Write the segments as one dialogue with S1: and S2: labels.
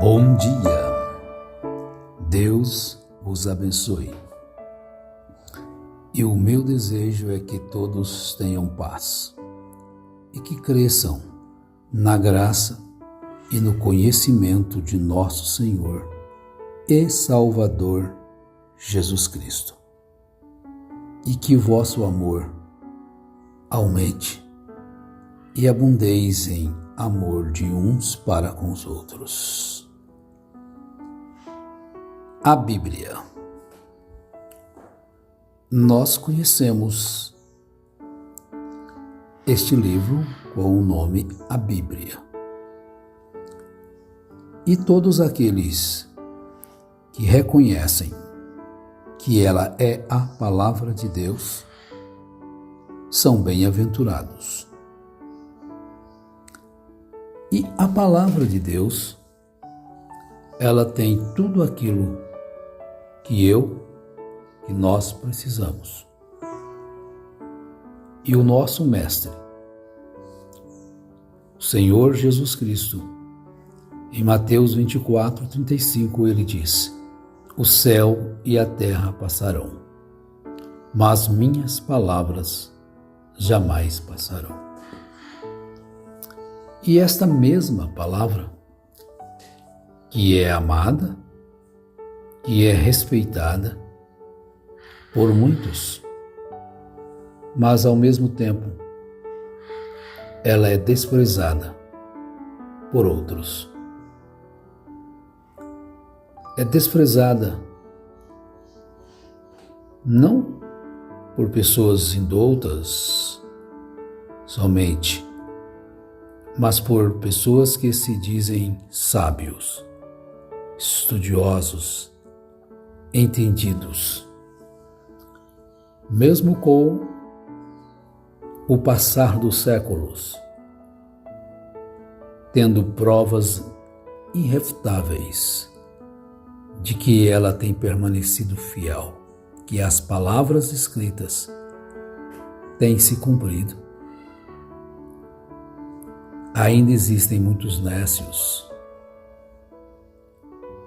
S1: Bom dia, Deus vos abençoe. E o meu desejo é que todos tenham paz e que cresçam na graça e no conhecimento de nosso Senhor e Salvador Jesus Cristo. E que vosso amor aumente e abundeis em amor de uns para com os outros. A Bíblia. Nós conhecemos este livro com o nome A Bíblia. E todos aqueles que reconhecem que ela é a palavra de Deus são bem-aventurados. E a palavra de Deus, ela tem tudo aquilo que nós precisamos. E o nosso Mestre, o Senhor Jesus Cristo, em Mateus 24:35, ele diz: o céu e a terra passarão, mas minhas palavras jamais passarão. E esta mesma palavra, que é amada, que é respeitada por muitos, mas ao mesmo tempo ela é desprezada por outros. É desprezada não por pessoas indoutas somente, mas por pessoas que se dizem sábios, estudiosos, entendidos. Mesmo com o passar dos séculos, tendo provas irrefutáveis de que ela tem permanecido fiel, que as palavras escritas têm se cumprido, ainda existem muitos nécios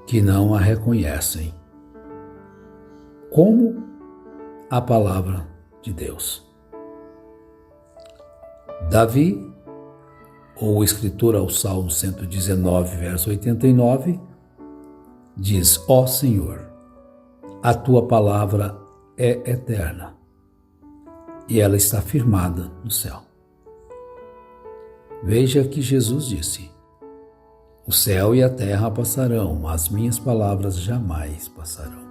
S1: que não a reconhecem como a palavra de Deus. Davi, ou o escritor ao Salmo 119, verso 89, diz: ó Senhor, a tua palavra é eterna e ela está firmada no céu. Veja que Jesus disse: o céu e a terra passarão, mas minhas palavras jamais passarão.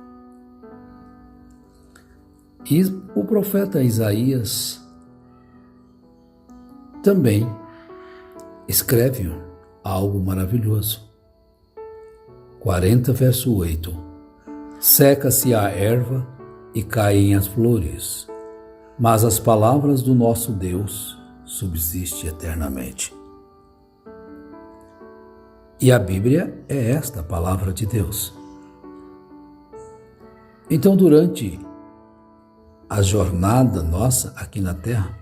S1: E o profeta Isaías também escreve algo maravilhoso. 40, verso 8. Seca-se a erva e caem as flores, mas as palavras do nosso Deus subsistem eternamente. E a Bíblia é esta palavra de Deus. Então, durante a jornada nossa aqui na Terra,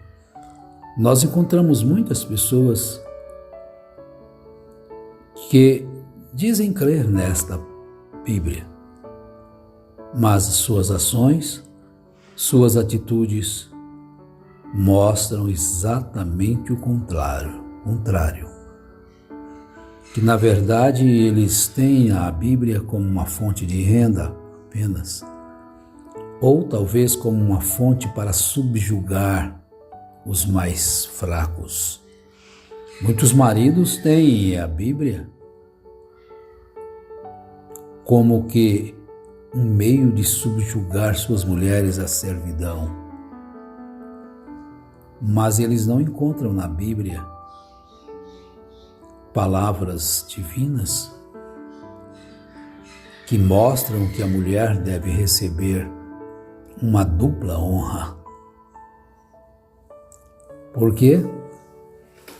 S1: nós encontramos muitas pessoas que dizem crer nesta Bíblia, mas suas ações, suas atitudes mostram exatamente o contrário. Que na verdade eles têm a Bíblia como uma fonte de renda apenas, ou talvez como uma fonte para subjugar os mais fracos. Muitos maridos têm a Bíblia como que um meio de subjugar suas mulheres à servidão, mas eles não encontram na Bíblia palavras divinas que mostram que a mulher deve receber uma dupla honra. Porque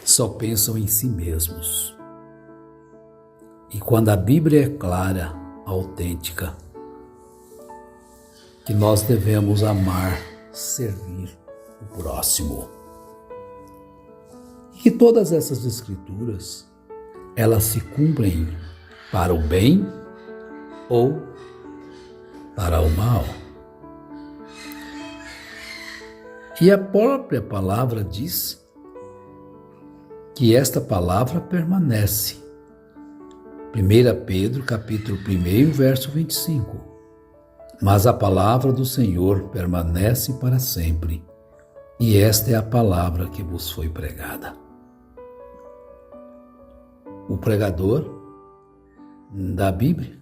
S1: só pensam em si mesmos. E quando a Bíblia é clara, autêntica, que nós devemos amar, servir o próximo. E que todas essas escrituras, elas se cumprem para o bem ou para o mal. E a própria palavra diz que esta palavra permanece. 1 Pedro, capítulo 1, verso 25. Mas a palavra do Senhor permanece para sempre, e esta é a palavra que vos foi pregada. O pregador da Bíblia,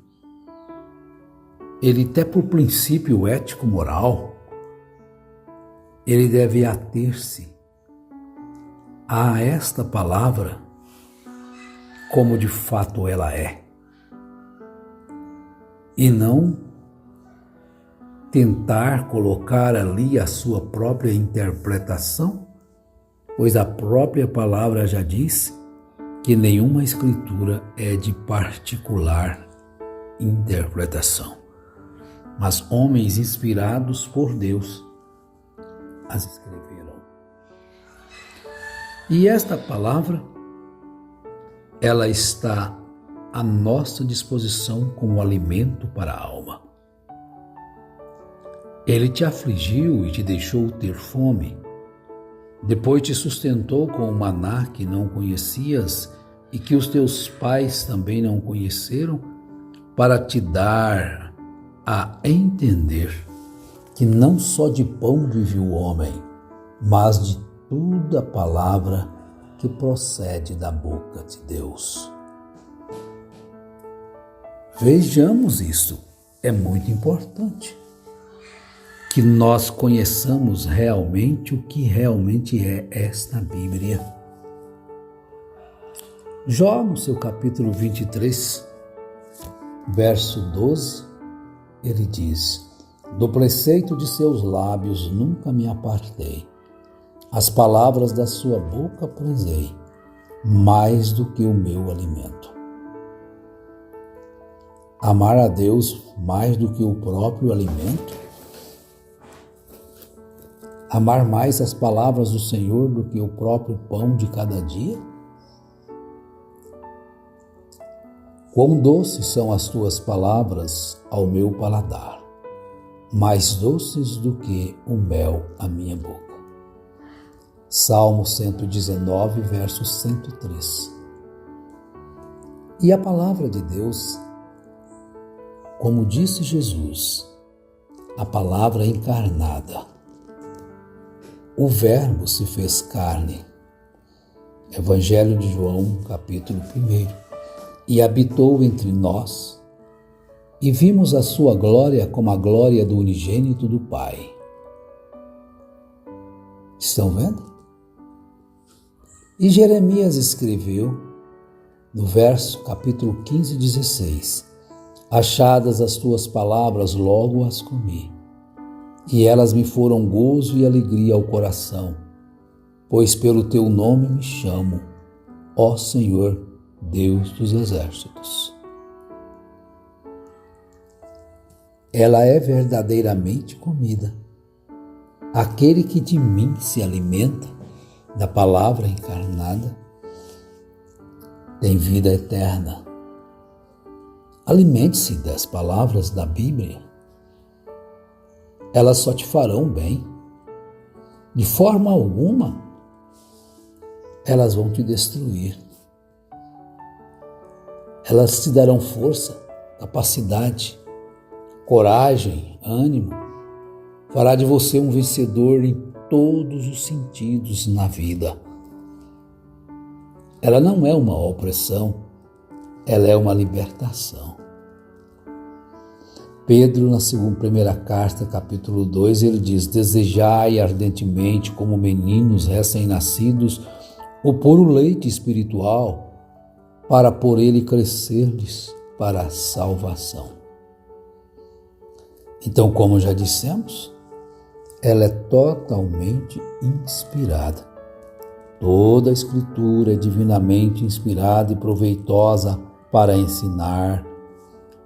S1: ele até por princípio ético-moral, ele deve ater-se a esta palavra como de fato ela é, e não tentar colocar ali a sua própria interpretação, pois a própria palavra já diz que nenhuma escritura é de particular interpretação, mas homens inspirados por Deus as escreveram. E esta palavra, ela está à nossa disposição como alimento para a alma. Ele te afligiu e te deixou ter fome. Depois te sustentou com o maná que não conhecias e que os teus pais também não conheceram, para te dar a entender que não só de pão vive o homem, mas de toda palavra que procede da boca de Deus. Vejamos isso, é muito importante que nós conheçamos realmente o que realmente é esta Bíblia. Jó, no seu capítulo 23, verso 12, ele diz: do preceito de seus lábios nunca me apartei, as palavras da sua boca prezei, mais do que o meu alimento. Amar a Deus mais do que o próprio alimento? Amar mais as palavras do Senhor do que o próprio pão de cada dia? Quão doces são as tuas palavras ao meu paladar, mais doces do que o mel à minha boca. Salmo 119, verso 103. E a palavra de Deus, como disse Jesus, a palavra encarnada, o Verbo se fez carne. Evangelho de João, capítulo 1. E habitou entre nós, e vimos a sua glória como a glória do unigênito do Pai. Estão vendo? E Jeremias escreveu, no verso capítulo 15, 16, achadas as tuas palavras, logo as comi, e elas me foram gozo e alegria ao coração, pois pelo teu nome me chamo, ó Senhor, Deus dos exércitos. Ela é verdadeiramente comida. Aquele que de mim se alimenta, da palavra encarnada, tem vida eterna. Alimente-se das palavras da Bíblia. Elas só te farão bem. De forma alguma, elas vão te destruir. Elas te darão força, capacidade, coragem, ânimo. Fará de você um vencedor em todos os sentidos na vida. Ela não é uma opressão, ela é uma libertação. Pedro, na primeira carta, capítulo 2, ele diz: desejai ardentemente, como meninos recém-nascidos, o puro leite espiritual, para por ele crescerdes para a salvação. Então, como já dissemos, ela é totalmente inspirada. Toda a Escritura é divinamente inspirada e proveitosa para ensinar,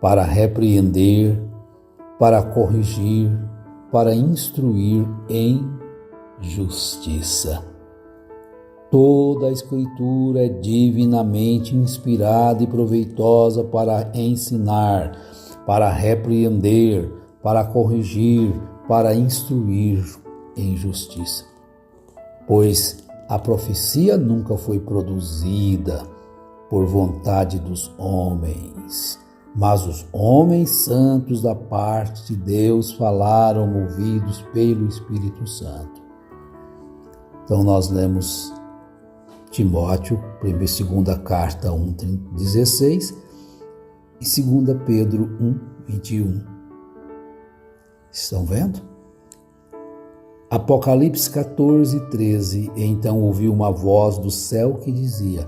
S1: para repreender, para corrigir, para instruir em justiça. Toda a Escritura é divinamente inspirada e proveitosa para ensinar, para repreender, para corrigir, para instruir em justiça. Pois a profecia nunca foi produzida por vontade dos homens, mas os homens santos da parte de Deus falaram movidos pelo Espírito Santo. Então nós lemos Timóteo, 2ª carta 1:16 e 2 Pedro 1:21. Estão vendo? Apocalipse 14:13. Então ouvi uma voz do céu que dizia: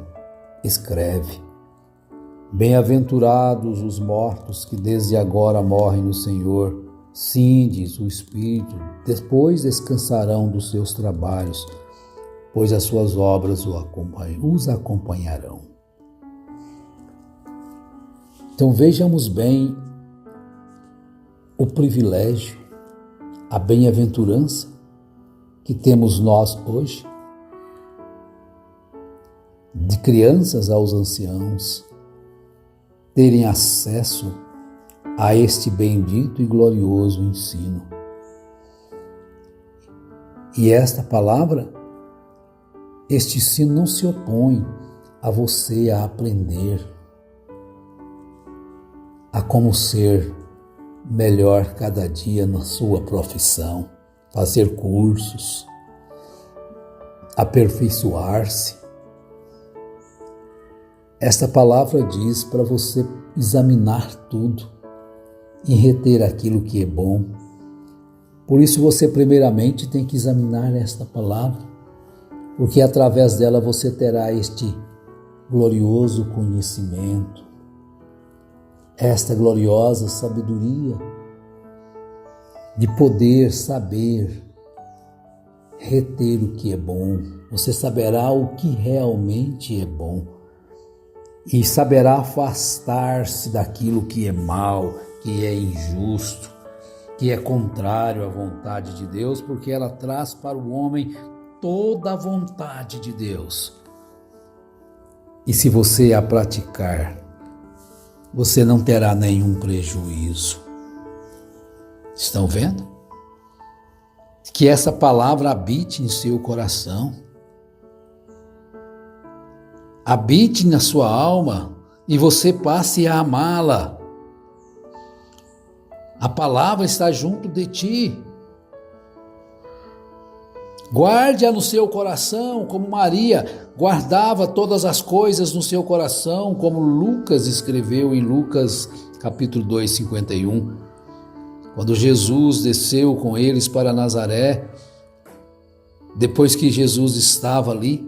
S1: escreve, bem-aventurados os mortos que desde agora morrem no Senhor. Sim, diz o Espírito, depois descansarão dos seus trabalhos, pois as suas obras os acompanharão. Então vejamos bem o privilégio, a bem-aventurança que temos nós hoje, de crianças aos anciãos, terem acesso a este bendito e glorioso ensino. E esta palavra, este ensino não se opõe a você a aprender a como ser melhor cada dia na sua profissão, fazer cursos, aperfeiçoar-se. Esta palavra diz para você examinar tudo e reter aquilo que é bom. Por isso você primeiramente tem que examinar esta palavra, porque através dela você terá este glorioso conhecimento, esta gloriosa sabedoria de poder saber reter o que é bom. Você saberá o que realmente é bom e saberá afastar-se daquilo que é mal, que é injusto, que é contrário à vontade de Deus, porque ela traz para o homem toda a vontade de Deus. E se você a praticar, você não terá nenhum prejuízo. Estão vendo? Que essa palavra habite em seu coração, habite na sua alma e você passe a amá-la. A palavra está junto de ti. Guarde-a no seu coração, como Maria guardava todas as coisas no seu coração, como Lucas escreveu em Lucas capítulo 2, 51. Quando Jesus desceu com eles para Nazaré, depois que Jesus estava ali,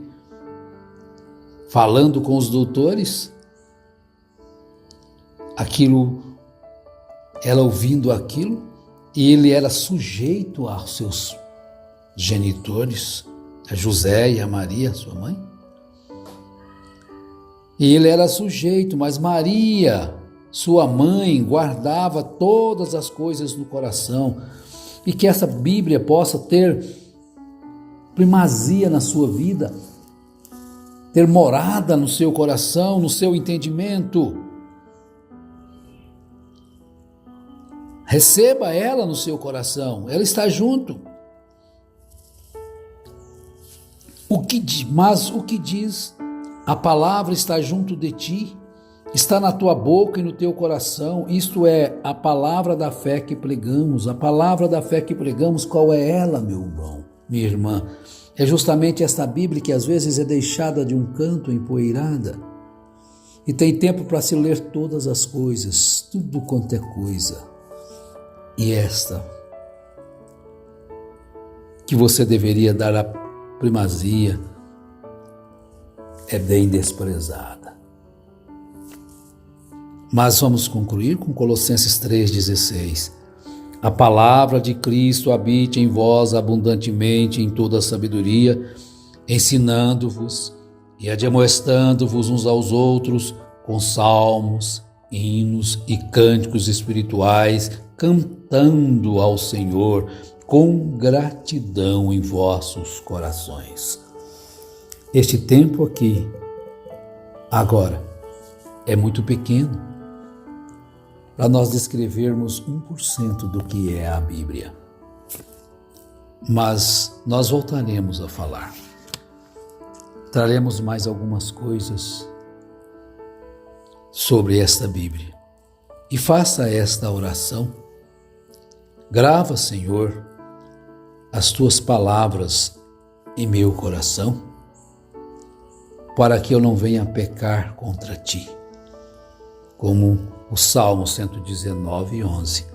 S1: falando com os doutores, ela ouvindo aquilo, e ele era sujeito aos seus genitores, a José e a Maria, sua mãe. E ele era sujeito, mas Maria, sua mãe, guardava todas as coisas no coração. E que essa Bíblia possa ter primazia na sua vida, ter morada no seu coração, no seu entendimento. Receba ela no seu coração, ela está junto. Mas o que diz? A palavra está junto de ti, está na tua boca e no teu coração. Isto é a palavra da fé que pregamos. A palavra da fé que pregamos, qual é ela, meu irmão, minha irmã? É justamente esta Bíblia que às vezes é deixada de um canto empoeirada e tem tempo para se ler todas as coisas, tudo quanto é coisa. E esta que você deveria dar a primazia é bem desprezada. Mas vamos concluir com Colossenses 3,16. A palavra de Cristo habite em vós abundantemente em toda a sabedoria, ensinando-vos e admoestando-vos uns aos outros com salmos, hinos e cânticos espirituais, cantando ao Senhor com gratidão em vossos corações. Este tempo aqui, agora, é muito pequeno para nós descrevermos 1% do que é a Bíblia. Mas nós voltaremos a falar. Traremos mais algumas coisas sobre esta Bíblia. E faça esta oração. Grava, Senhor, as tuas palavras em meu coração, para que eu não venha pecar contra ti. Como o Salmo 119, 11.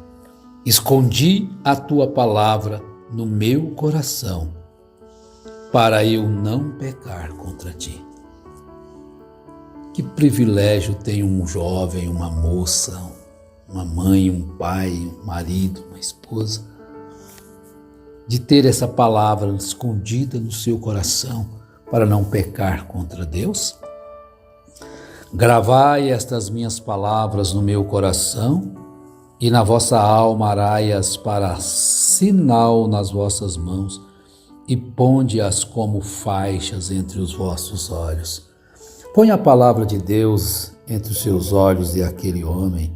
S1: Escondi a tua palavra no meu coração, para eu não pecar contra ti. Que privilégio tem um jovem, uma moça, uma mãe, um pai, um marido, uma esposa, de ter essa palavra escondida no seu coração para não pecar contra Deus? Gravai estas minhas palavras no meu coração e na vossa alma arai-as para sinal nas vossas mãos e ponde-as como faixas entre os vossos olhos. Põe a palavra de Deus entre os seus olhos de aquele homem,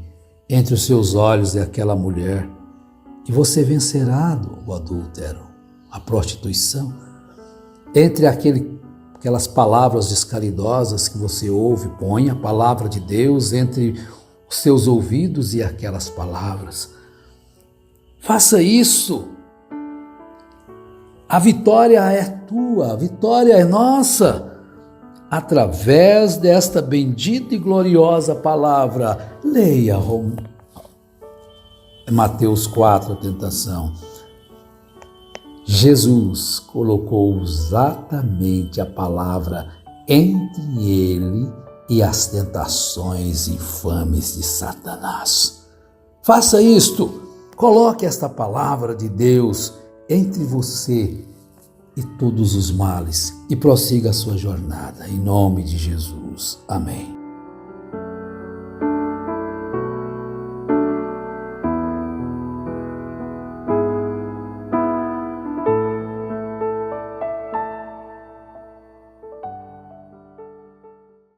S1: entre os seus olhos de aquela mulher, e você vencerá o adúltero, a prostituição. Entre aquelas palavras descaridosas que você ouve, põe a palavra de Deus entre os seus ouvidos e aquelas palavras. Faça isso. A vitória é tua, a vitória é nossa. Através desta bendita e gloriosa palavra, leia Mateus 4, a tentação. Jesus colocou exatamente a palavra entre ele e as tentações infames de Satanás. Faça isto, coloque esta palavra de Deus entre você e todos os males e prossiga a sua jornada, em nome de Jesus. Amém.